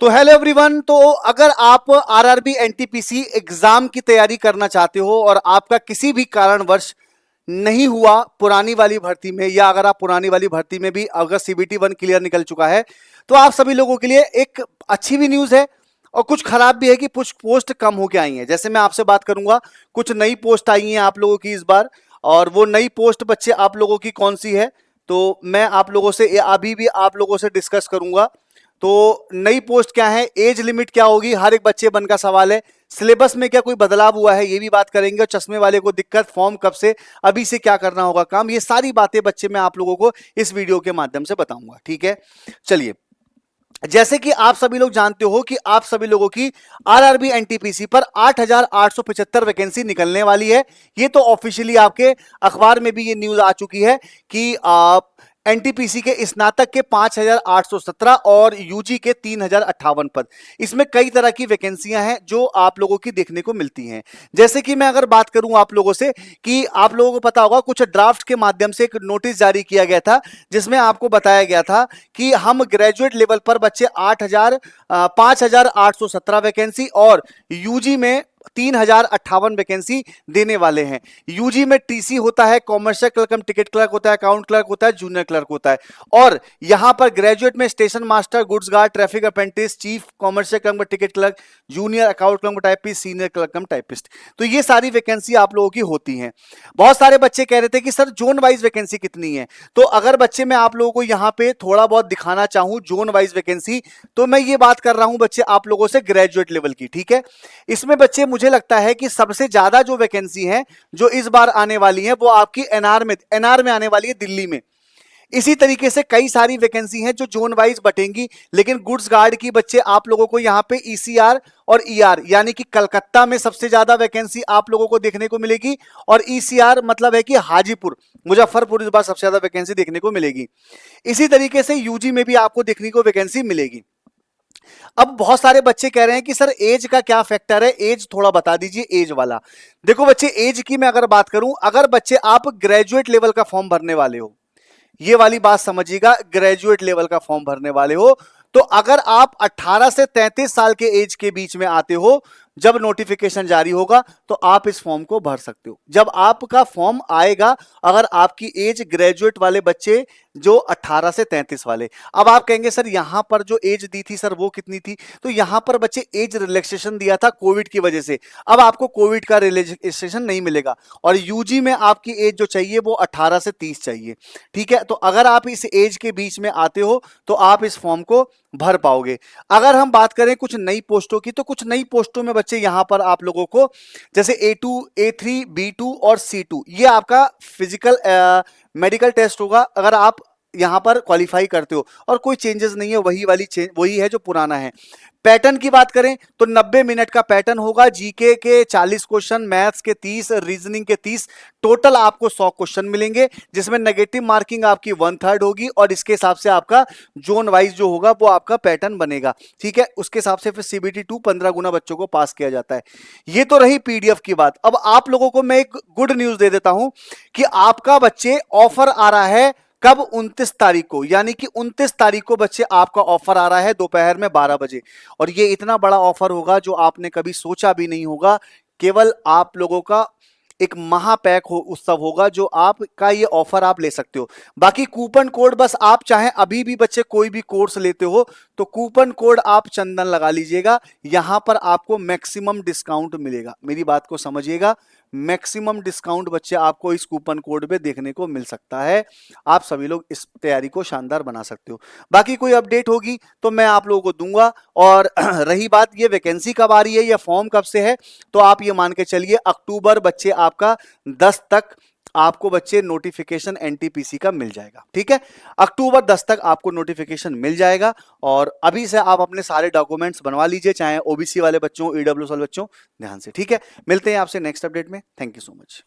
तो hello everyone. तो अगर आप आरआरबी एनटीपीसी एग्जाम की तैयारी करना चाहते हो और आपका किसी भी कारणवश नहीं हुआ पुरानी वाली भर्ती में, या अगर आप पुरानी वाली भर्ती में भी अगर सीबीटी 1 क्लियर निकल चुका है, तो आप सभी लोगों के लिए एक अच्छी भी न्यूज है और कुछ खराब भी है कि कुछ पोस्ट कम होके आई हैं। जैसे मैं आपसे बात करूंगा, कुछ नई पोस्ट आई हैं आप लोगों की इस बार, और वो नई पोस्ट बच्चे आप लोगों की कौन सी है, तो मैं आप लोगों से अभी भी आप लोगों से डिस्कस करूंगा। तो नई पोस्ट क्या है, एज लिमिट क्या होगी, हर एक बच्चे बन का सवाल है। सिलेबस में क्या कोई बदलाव हुआ है, ये भी बात करेंगे। और चश्मे वाले को दिक्कत, फॉर्म कब से, अभी से क्या करना होगा काम, ये सारी बातें बच्चे मैं आप लोगों को इस वीडियो के माध्यम से बताऊंगा। ठीक है, चलिए। जैसे कि आप सभी लोग जानते हो कि आप सभी लोगों की आरआरबी एनटीपीसी पर 8,875 वैकेंसी निकलने वाली है। ये तो ऑफिशियली आपके अखबार में भी ये न्यूज आ चुकी है कि एनटीपीसी के स्नातक के 5,817 और यूजी के 3,058 पद। इसमें कई तरह की वैकेंसियां हैं जो आप लोगों की देखने को मिलती हैं। जैसे कि मैं अगर बात करूं आप लोगों से, कि आप लोगों को पता होगा कुछ ड्राफ्ट के माध्यम से एक नोटिस जारी किया गया था, जिसमें आपको बताया गया था कि हम ग्रेजुएट लेवल पर बच्चे 5,817 वैकेंसी और यूजी में 3,058 वैकेंसी देने वाले हैं। यूजी में टीसी होता है, कॉमर्शियल क्लर्क कम टिकट क्लर्क होता है, अकाउंट क्लर्क होता है, जूनियर क्लर्क होता है। और यहां पर ग्रेजुएट में station master, goods guard, traffic apprentice, chief commercial clerk ticket clerk, junior account clerk typist, senior clerk कम टाइपिस्ट। तो ये सारी वैकेंसी आप लोगों की होती हैं। बहुत सारे बच्चे कह रहे थे कि सर जोन वाइज वैकेंसी कितनी है, तो अगर बच्चे मैं आप लोगों को यहां पे थोड़ा बहुत दिखाना चाहूं जोन वाइज वैकेंसी, तो मैं ये बात कर रहा हूं बच्चे आप लोगों से ग्रेजुएट लेवल की। ठीक है, इसमें बच्चे मुझे लगता है कि सबसे ज्यादा जो वैकेंसी है जो इस बार आने वाली है वो आपकी एनआर में आने वाली है, दिल्ली में। इसी तरीके से कई सारी वैकेंसी हैं जो जोन वाइज बटेंगी, लेकिन गुड्स गार्ड की बच्चे आप लोगों को यहां पे ईसीआर और ईआर यानी कि कलकत्ता में सबसे ज्यादा वैकेंसी आप लोगों को देखने को मिलेगी, और ईसीआर मतलब है कि हाजीपुर, मुजफ्फरपुर इस बार सबसे ज्यादा वैकेंसी देखने को मिलेगी। इसी तरीके से यूजी में भी आपको देखने को वैकेंसी मिलेगी। अब बहुत सारे बच्चे कह रहे हैं कि सर एज का क्या फैक्टर है, एज थोड़ा बता दीजिए, एज वाला। देखो बच्चे, एज की मैं अगर बात करूं, अगर बच्चे आप ग्रेजुएट लेवल का फॉर्म भरने वाले हो, ये वाली बात समझिएगा, ग्रेजुएट लेवल का फॉर्म भरने वाले हो, तो अगर आप 18 से 33 साल के एज के बीच में आते हो, जब नोटिफिकेशन जारी होगा तो आप इस फॉर्म को भर सकते हो। जब आपका फॉर्म आएगा, अगर आपकी एज ग्रेजुएट वाले बच्चे जो 18 से 33 वाले। अब आप कहेंगे सर यहां पर जो एज दी थी सर वो कितनी थी, तो यहां पर बच्चे एज रिलैक्सेशन दिया था कोविड की वजह से। अब आपको कोविड का रिलैक्सेशन नहीं मिलेगा, और यूजी में आपकी एज जो चाहिए वो 18 से 30 चाहिए। ठीक है, तो अगर आप इस एज के बीच में आते हो तो आप इस फॉर्म को भर पाओगे। अगर हम बात करें कुछ नई पोस्टों की, तो कुछ नई पोस्टों में बच्चे यहां पर आप लोगों को जैसे A2, A3, B2 और C2, ये आपका फिजिकल मेडिकल टेस्ट होगा अगर आप यहां पर क्वालिफाई करते हो, और कोई चेंजेस नहीं है, वही है जो पुराना है। पैटर्न की बात करें तो 90 मिनट का पैटर्न होगा, जीके के 40 क्वेश्चन, मैथ्स के 30, रीजनिंग के 30, टोटल आपको 100 क्वेश्चन मिलेंगे, जिसमें नेगेटिव मार्किंग आपकी 1/3 होगी, और इसके हिसाब से आपका जोन वाइज जो होगा वो आपका पैटर्न बनेगा। ठीक है, उसके हिसाब से फिर सीबीटी 2 15 गुना बच्चों को पास किया जाता है। ये तो रही पीडीएफ की बात। अब आप लोगों को मैं एक गुड न्यूज दे देता हूं कि आपका बच्चे ऑफर आ रहा है कब, 29 तारीख को, यानी कि 29 तारीख को बच्चे आपका ऑफर आ रहा है दोपहर में 12 बजे। और ये इतना बड़ा ऑफर होगा जो आपने कभी सोचा भी नहीं होगा। केवल आप लोगों का एक महापैक उत्सव होगा जो आपका ये ऑफर आप ले सकते हो। बाकी कूपन कोड, बस आप चाहें अभी भी बच्चे कोई भी कोर्स लेते हो तो कूपन कोड आप चंदन लगा लीजिएगा, यहां पर आपको मैक्सिमम डिस्काउंट मिलेगा। मेरी बात को समझिएगा, मैक्सिमम डिस्काउंट बच्चे आपको इस कूपन कोड पे देखने को मिल सकता है। आप सभी लोग इस तैयारी को शानदार बना सकते हो। बाकी कोई अपडेट होगी तो मैं आप लोगों को दूंगा। और रही बात ये वैकेंसी कब आ रही है या फॉर्म कब से है, तो आप ये मान के चलिए अक्टूबर बच्चे आपका 10 तक आपको बच्चे नोटिफिकेशन एनटीपीसी का मिल जाएगा। ठीक है, अक्टूबर 10 तक आपको नोटिफिकेशन मिल जाएगा, और अभी से आप अपने सारे डॉक्यूमेंट्स बनवा लीजिए, चाहे ओबीसी वाले बच्चों, ईडब्ल्यूएस वाले बच्चों, ध्यान से। ठीक है, मिलते हैं आपसे नेक्स्ट अपडेट में। Thank you so much.